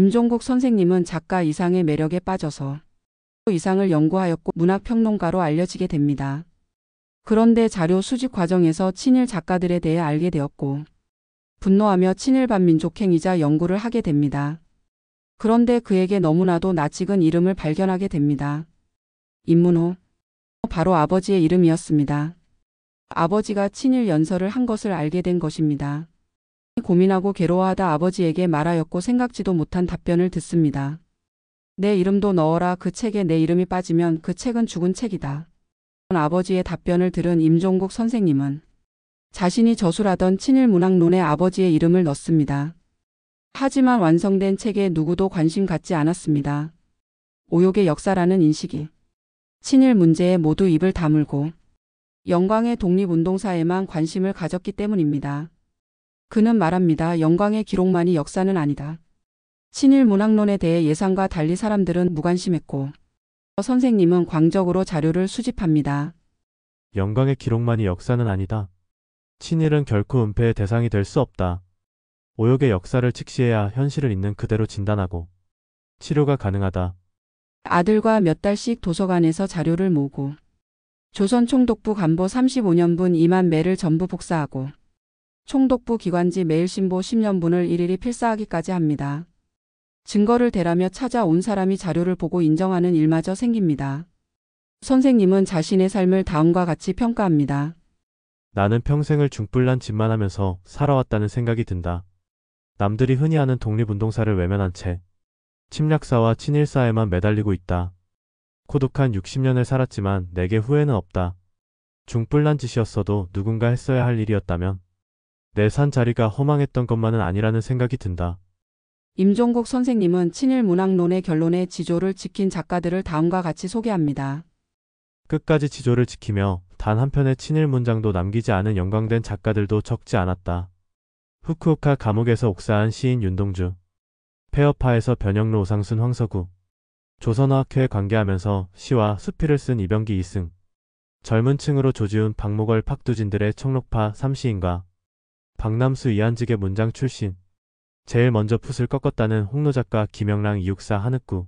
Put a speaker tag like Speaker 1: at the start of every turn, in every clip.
Speaker 1: 임종국 선생님은 작가 이상의 매력에 빠져서 이상을 연구하였고 문학평론가로 알려지게 됩니다. 그런데 자료 수집 과정에서 친일 작가들에 대해 알게 되었고 분노하며 친일 반민족행위자 연구를 하게 됩니다. 그런데 그에게 너무나도 낯익은 이름을 발견하게 됩니다. 임문호. 바로 아버지의 이름이었습니다. 아버지가 친일 연설을 한 것을 알게 된 것입니다. 고민하고 괴로워하다 아버지에게 말하였고 생각지도 못한 답변을 듣습니다. 내 이름도 넣어라. 그 책에 내 이름이 빠지면 그 책은 죽은 책이다. 아버지의 답변을 들은 임종국 선생님은 자신이 저술하던 친일문학론에 아버지의 이름을 넣습니다. 하지만 완성된 책에 누구도 관심 갖지 않았습니다. 오욕의 역사라는 인식이 친일 문제에 모두 입을 다물고 영광의 독립운동사에만 관심을 가졌기 때문입니다. 그는 말합니다. 영광의 기록만이 역사는 아니다. 친일 문학론에 대해 예상과 달리 사람들은 무관심했고 선생님은 광적으로 자료를 수집합니다.
Speaker 2: 영광의 기록만이 역사는 아니다. 친일은 결코 은폐의 대상이 될 수 없다. 오욕의 역사를 직시해야 현실을 있는 그대로 진단하고 치료가 가능하다.
Speaker 1: 아들과 몇 달씩 도서관에서 자료를 모으고 조선 총독부 간보 35년분 2만 매를 전부 복사하고 총독부 기관지 매일신보 10년분을 일일이 필사하기까지 합니다. 증거를 대라며 찾아온 사람이 자료를 보고 인정하는 일마저 생깁니다. 선생님은 자신의 삶을 다음과 같이 평가합니다.
Speaker 2: 나는 평생을 중불난 짓만 하면서 살아왔다는 생각이 든다. 남들이 흔히 하는 독립운동사를 외면한 채 침략사와 친일사에만 매달리고 있다. 고독한 60년을 살았지만 내게 후회는 없다. 중불난 짓이었어도 누군가 했어야 할 일이었다면 내 산 자리가 허망했던 것만은 아니라는 생각이 든다.
Speaker 1: 임종국 선생님은 친일 문학론의 결론의 지조를 지킨 작가들을 다음과 같이 소개합니다.
Speaker 2: 끝까지 지조를 지키며 단 한 편의 친일 문장도 남기지 않은 영광된 작가들도 적지 않았다. 후쿠오카 감옥에서 옥사한 시인 윤동주, 폐허파에서 변형로 오상순 황서구, 조선어학회에 관계하면서 시와 수필을 쓴 이병기 이승, 젊은 층으로 조지훈 박목월 팍두진들의 청록파 3시인과 박남수 이한직의 문장 출신, 제일 먼저 풋을 꺾었다는 홍노 작가 김영랑 이육사 한흑구,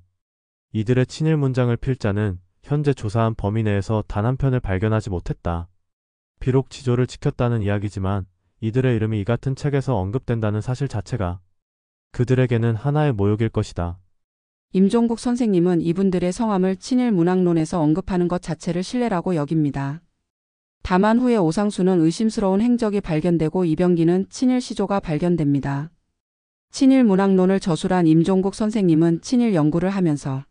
Speaker 2: 이들의 친일 문장을 필 자는 현재 조사한 범위 내에서 단 한 편을 발견하지 못했다. 비록 지조를 지켰다는 이야기지만 이들의 이름이 이 같은 책에서 언급된다는 사실 자체가 그들에게는 하나의 모욕일 것이다.
Speaker 1: 임종국 선생님은 이분들의 성함을 친일 문학론에서 언급하는 것 자체를 신뢰라고 여깁니다. 다만 후에 오상수는 의심스러운 행적이 발견되고 이병기는 친일 시조가 발견됩니다. 친일 문학론을 저술한 임종국 선생님은 친일 연구를 하면서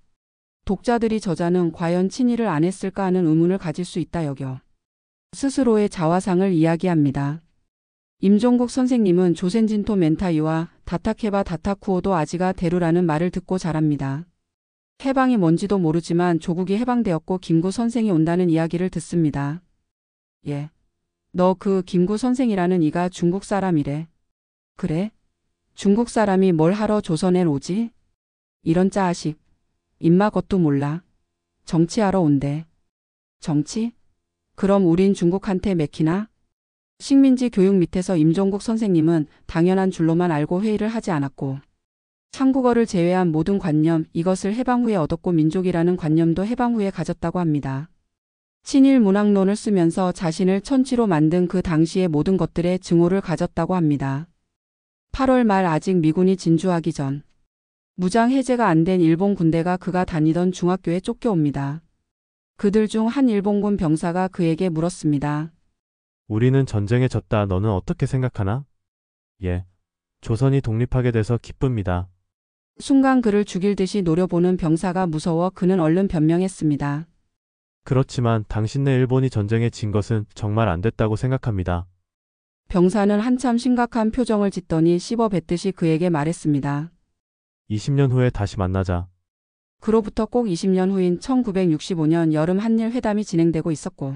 Speaker 1: 독자들이 저자는 과연 친일을 안 했을까 하는 의문을 가질 수 있다 여겨 스스로의 자화상을 이야기합니다. 임종국 선생님은 조센진토 멘타이와 다타케바 다타쿠오도 아지가 데루라는 말을 듣고 자랍니다. 해방이 뭔지도 모르지만 조국이 해방되었고 김구 선생이 온다는 이야기를 듣습니다. 예. 너 그 김구 선생이라는 이가 중국 사람이래. 그래? 중국 사람이 뭘 하러 조선에 오지? 이런 짜식. 임마 것도 몰라. 정치하러 온대. 정치? 그럼 우린 중국한테 맥히나? 식민지 교육 밑에서 임종국 선생님은 당연한 줄로만 알고 회의를 하지 않았고 한국어를 제외한 모든 관념, 이것을 해방 후에 얻었고 민족이라는 관념도 해방 후에 가졌다고 합니다. 친일 문학론을 쓰면서 자신을 천치로 만든 그 당시의 모든 것들의 증오를 가졌다고 합니다. 8월 말 아직 미군이 진주하기 전 무장 해제가 안 된 일본 군대가 그가 다니던 중학교에 쫓겨옵니다. 그들 중 한 일본군 병사가 그에게 물었습니다.
Speaker 2: 우리는 전쟁에 졌다. 너는 어떻게 생각하나? 예. 조선이 독립하게 돼서 기쁩니다.
Speaker 1: 순간 그를 죽일 듯이 노려보는 병사가 무서워 그는 얼른 변명했습니다.
Speaker 2: 그렇지만 당신네 일본이 전쟁에 진 것은 정말 안 됐다고 생각합니다.
Speaker 1: 병사는 한참 심각한 표정을 짓더니 씹어뱉듯이 그에게 말했습니다.
Speaker 2: 20년 후에 다시 만나자.
Speaker 1: 그로부터 꼭 20년 후인 1965년 여름 한일 회담이 진행되고 있었고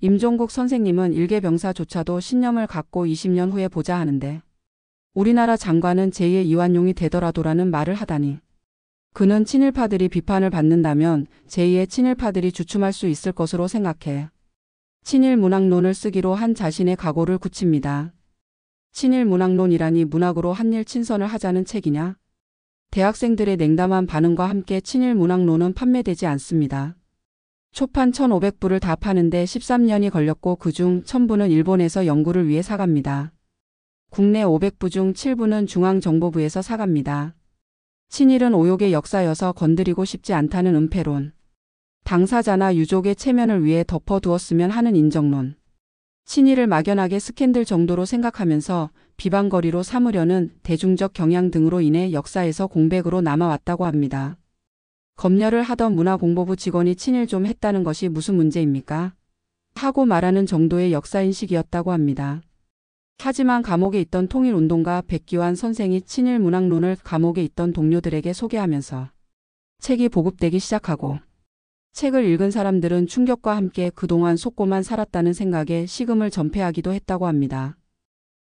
Speaker 1: 임종국 선생님은 일개 병사조차도 신념을 갖고 20년 후에 보자 하는데 우리나라 장관은 제2의 이완용이 되더라도라는 말을 하다니 그는 친일파들이 비판을 받는다면 제2의 친일파들이 주춤할 수 있을 것으로 생각해 친일 문학론을 쓰기로 한 자신의 각오를 굳힙니다. 친일 문학론이라니 문학으로 한일 친선을 하자는 책이냐? 대학생들의 냉담한 반응과 함께 친일 문학론은 판매되지 않습니다. 초판 1,500부를 다 파는데 13년이 걸렸고 그중 1,000부는 일본에서 연구를 위해 사갑니다. 국내 500부 중 7부는 중앙정보부에서 사갑니다. 친일은 오욕의 역사여서 건드리고 싶지 않다는 은폐론. 당사자나 유족의 체면을 위해 덮어두었으면 하는 인정론. 친일을 막연하게 스캔들 정도로 생각하면서 비방거리로 삼으려는 대중적 경향 등으로 인해 역사에서 공백으로 남아왔다고 합니다. 검열을 하던 문화공보부 직원이 친일 좀 했다는 것이 무슨 문제입니까? 하고 말하는 정도의 역사인식이었다고 합니다. 하지만 감옥에 있던 통일운동가 백기환 선생이 친일 문학론을 감옥에 있던 동료들에게 소개하면서 책이 보급되기 시작하고 책을 읽은 사람들은 충격과 함께 그동안 속고만 살았다는 생각에 식음을 전폐하기도 했다고 합니다.